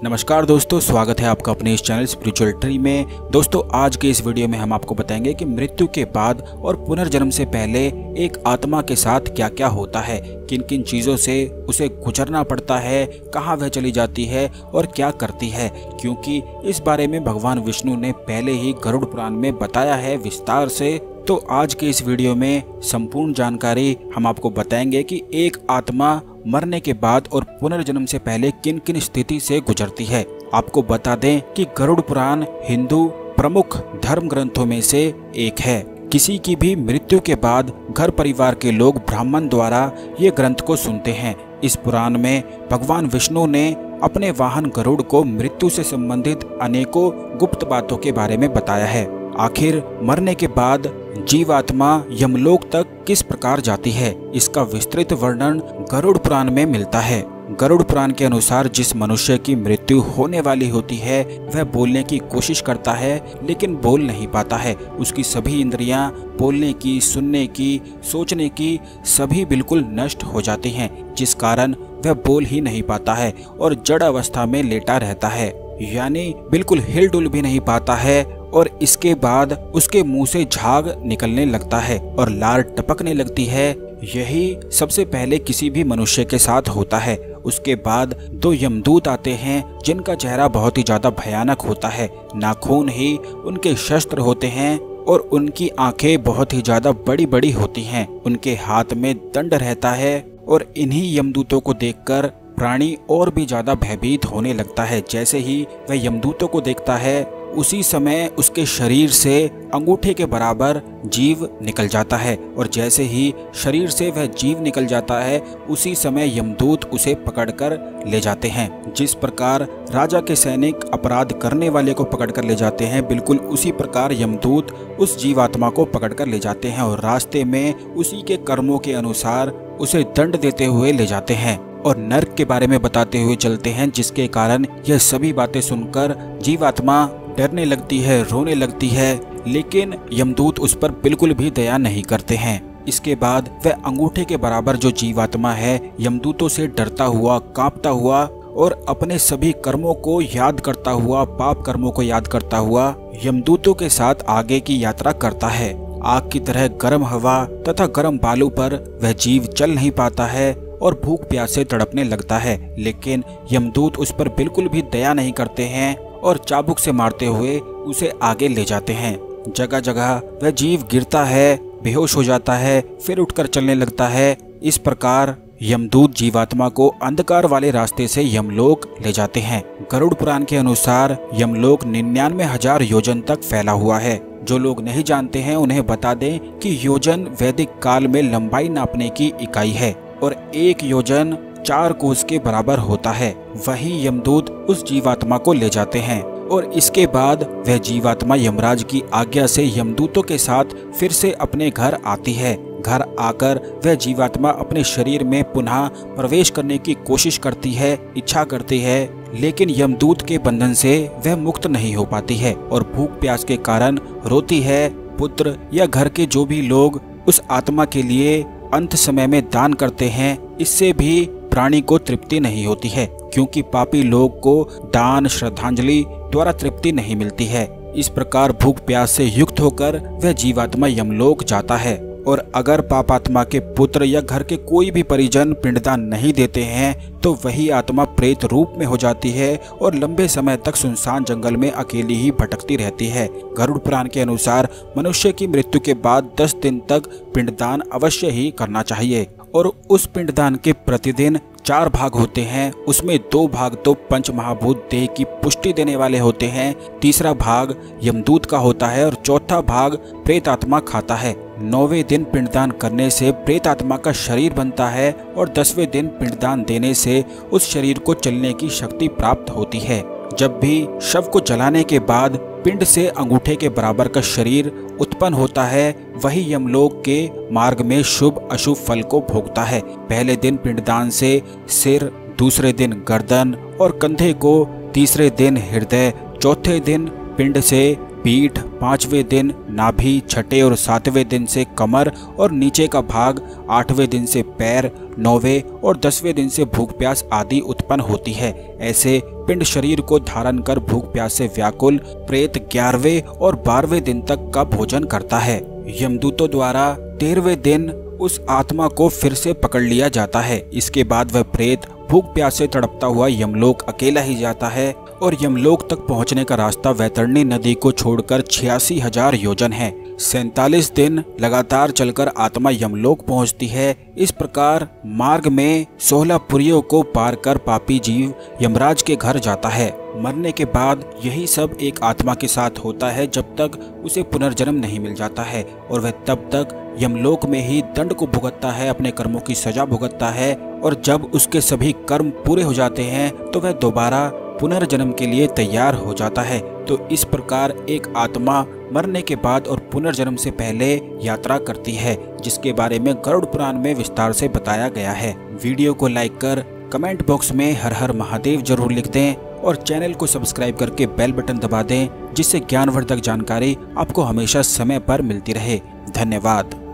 नमस्कार दोस्तों, स्वागत है आपका अपने इस चैनल स्पिरिचुअल ट्री में। दोस्तों, आज के इस वीडियो में हम आपको बताएंगे कि मृत्यु के बाद और पुनर्जन्म से पहले एक आत्मा के साथ क्या क्या होता है, किन किन चीज़ों से उसे गुजरना पड़ता है, कहाँ वह चली जाती है और क्या करती है, क्योंकि इस बारे में भगवान विष्णु ने पहले ही गरुड़ पुराण में बताया है विस्तार से। तो आज के इस वीडियो में संपूर्ण जानकारी हम आपको बताएंगे कि एक आत्मा मरने के बाद और पुनर्जन्म से पहले किन किन स्थिति से गुजरती है। आपको बता दें कि गरुड़ पुराण हिंदू प्रमुख धर्म ग्रंथों में से एक है। किसी की भी मृत्यु के बाद घर परिवार के लोग ब्राह्मण द्वारा ये ग्रंथ को सुनते हैं। इस पुराण में भगवान विष्णु ने अपने वाहन गरुड़ को मृत्यु से संबंधित अनेकों गुप्त बातों के बारे में बताया है। आखिर मरने के बाद जीवात्मा यमलोक तक किस प्रकार जाती है, इसका विस्तृत वर्णन गरुड़ पुराण में मिलता है। गरुड़ पुराण के अनुसार जिस मनुष्य की मृत्यु होने वाली होती है वह बोलने की कोशिश करता है लेकिन बोल नहीं पाता है। उसकी सभी इंद्रियां बोलने की, सुनने की, सोचने की सभी बिल्कुल नष्ट हो जाती हैं, जिस कारण वह बोल ही नहीं पाता है और जड़ अवस्था में लेटा रहता है, यानी बिल्कुल हिलडुल भी नहीं पाता है। और इसके बाद उसके मुंह से झाग निकलने लगता है और लार टपकने लगती है। यही सबसे पहले किसी भी मनुष्य के साथ होता है। उसके बाद दो यमदूत आते हैं जिनका चेहरा बहुत ही ज्यादा भयानक होता है। नाखून ही उनके शस्त्र होते हैं और उनकी आंखें बहुत ही ज्यादा बड़ी बड़ी होती हैं। उनके हाथ में दंड रहता है और इन्हीं यमदूतों को देखकर प्राणी और भी ज्यादा भयभीत होने लगता है। जैसे ही वह यमदूतों को देखता है उसी समय उसके शरीर से अंगूठे के बराबर जीव निकल जाता है और जैसे ही शरीर से वह जीव निकल जाता है उसी समय यमदूत उसे पकड़कर ले जाते हैं। जिस प्रकार राजा के सैनिक अपराध करने वाले को पकड़कर ले जाते हैं, बिल्कुल उसी प्रकार यमदूत उस जीवात्मा को पकड़कर ले जाते हैं और रास्ते में उसी के कर्मों के अनुसार उसे दंड देते हुए ले जाते हैं और नरक के बारे में बताते हुए चलते हैं, जिसके कारण यह सभी बातें सुनकर जीवात्मा डरने लगती है, रोने लगती है, लेकिन यमदूत उस पर बिल्कुल भी दया नहीं करते हैं। इसके बाद वह अंगूठे के बराबर जो जीवात्मा है यमदूतों से डरता हुआ, कांपता हुआ और अपने सभी कर्मों को याद करता हुआ, पाप कर्मों को याद करता हुआ यमदूतों के साथ आगे की यात्रा करता है। आग की तरह गर्म हवा तथा गर्म बालू पर वह जीव चल नहीं पाता है और भूख प्यास से तड़पने लगता है, लेकिन यमदूत उस पर बिल्कुल भी दया नहीं करते हैं और चाबुक से मारते हुए उसे आगे ले जाते हैं। जगह जगह वह जीव गिरता है, बेहोश हो जाता है, फिर उठकर चलने लगता है। इस प्रकार यमदूत जीवात्मा को अंधकार वाले रास्ते से यमलोक ले जाते हैं। गरुड़ पुराण के अनुसार यमलोक 99,000 योजन तक फैला हुआ है। जो लोग नहीं जानते हैं उन्हें बता दें कि योजन वैदिक काल में लंबाई नापने की इकाई है और 1 योजन 4 कोस के बराबर होता है। वही यमदूत उस जीवात्मा को ले जाते हैं और इसके बाद वह जीवात्मा यमराज की आज्ञा से यमदूतों के साथ फिर से अपने घर आती है। घर आकर वह जीवात्मा अपने शरीर में पुनः प्रवेश करने की कोशिश करती है, इच्छा करती है, लेकिन यमदूत के बंधन से वह मुक्त नहीं हो पाती है और भूख प्यास के कारण रोती है। पुत्र या घर के जो भी लोग उस आत्मा के लिए अंत समय में दान करते हैं, इससे भी प्राणी को तृप्ति नहीं होती है, क्योंकि पापी लोग को दान श्रद्धांजलि द्वारा तृप्ति नहीं मिलती है। इस प्रकार भूख प्यास से युक्त होकर वह जीवात्मा यमलोक जाता है और अगर पापात्मा के पुत्र या घर के कोई भी परिजन पिंडदान नहीं देते हैं तो वही आत्मा प्रेत रूप में हो जाती है और लंबे समय तक सुनसान जंगल में अकेली ही भटकती रहती है। गरुड़ पुराण के अनुसार मनुष्य की मृत्यु के बाद 10 दिन तक पिंडदान अवश्य ही करना चाहिए और उस पिंडदान के प्रतिदिन 4 भाग होते हैं। उसमें 2 भाग तो पंच महाभूत देह की पुष्टि देने वाले होते हैं, तीसरा भाग यमदूत का होता है और चौथा भाग प्रेत आत्मा खाता है। 9वें दिन पिंडदान करने से प्रेत आत्मा का शरीर बनता है और 10वें दिन पिंडदान देने से उस शरीर को चलने की शक्ति प्राप्त होती है। जब भी शव को जलाने के बाद पिंड से अंगूठे के बराबर का शरीर उत्पन्न होता है, वही यमलोक के मार्ग में शुभ अशुभ फल को भोगता है। पहले दिन पिंडदान से सिर, दूसरे दिन गर्दन और कंधे को, तीसरे दिन हृदय, चौथे दिन पिंड से पीठ, 5वें दिन नाभि, छठे और 7वें दिन से कमर और नीचे का भाग, 8वें दिन से पैर, 9वें और 10वें दिन से भूख प्यास आदि उत्पन्न उत्पन्न होती है। ऐसे पिंड शरीर को धारण कर भूख प्यास से व्याकुल प्रेत 11वें और 12वें दिन तक का भोजन करता है। यमदूतों द्वारा 13वें दिन उस आत्मा को फिर से पकड़ लिया जाता है। इसके बाद वह प्रेत भूख प्यास से तड़पता हुआ यमलोक अकेला ही जाता है और यमलोक तक पहुंचने का रास्ता वैतरणी नदी को छोड़कर 86,000 योजन है। 47 दिन लगातार चलकर आत्मा यमलोक पहुंचती है। इस प्रकार मार्ग में 16 पुरियों को पार कर पापी जीव यमराज के घर जाता है। मरने के बाद यही सब एक आत्मा के साथ होता है जब तक उसे पुनर्जन्म नहीं मिल जाता है और वह तब तक यमलोक में ही दंड को भुगतता है, अपने कर्मों की सजा भुगतता है और जब उसके सभी कर्म पूरे हो जाते हैं तो वह दोबारा पुनर्जन्म के लिए तैयार हो जाता है। तो इस प्रकार एक आत्मा मरने के बाद और पुनर्जन्म से पहले यात्रा करती है, जिसके बारे में गरुड़ पुराण में विस्तार से बताया गया है। वीडियो को लाइक कर कमेंट बॉक्स में हर हर महादेव जरूर लिख दें और चैनल को सब्सक्राइब करके बेल बटन दबा दें, जिससे ज्ञानवर्धक जानकारी आपको हमेशा समय पर मिलती रहे। धन्यवाद।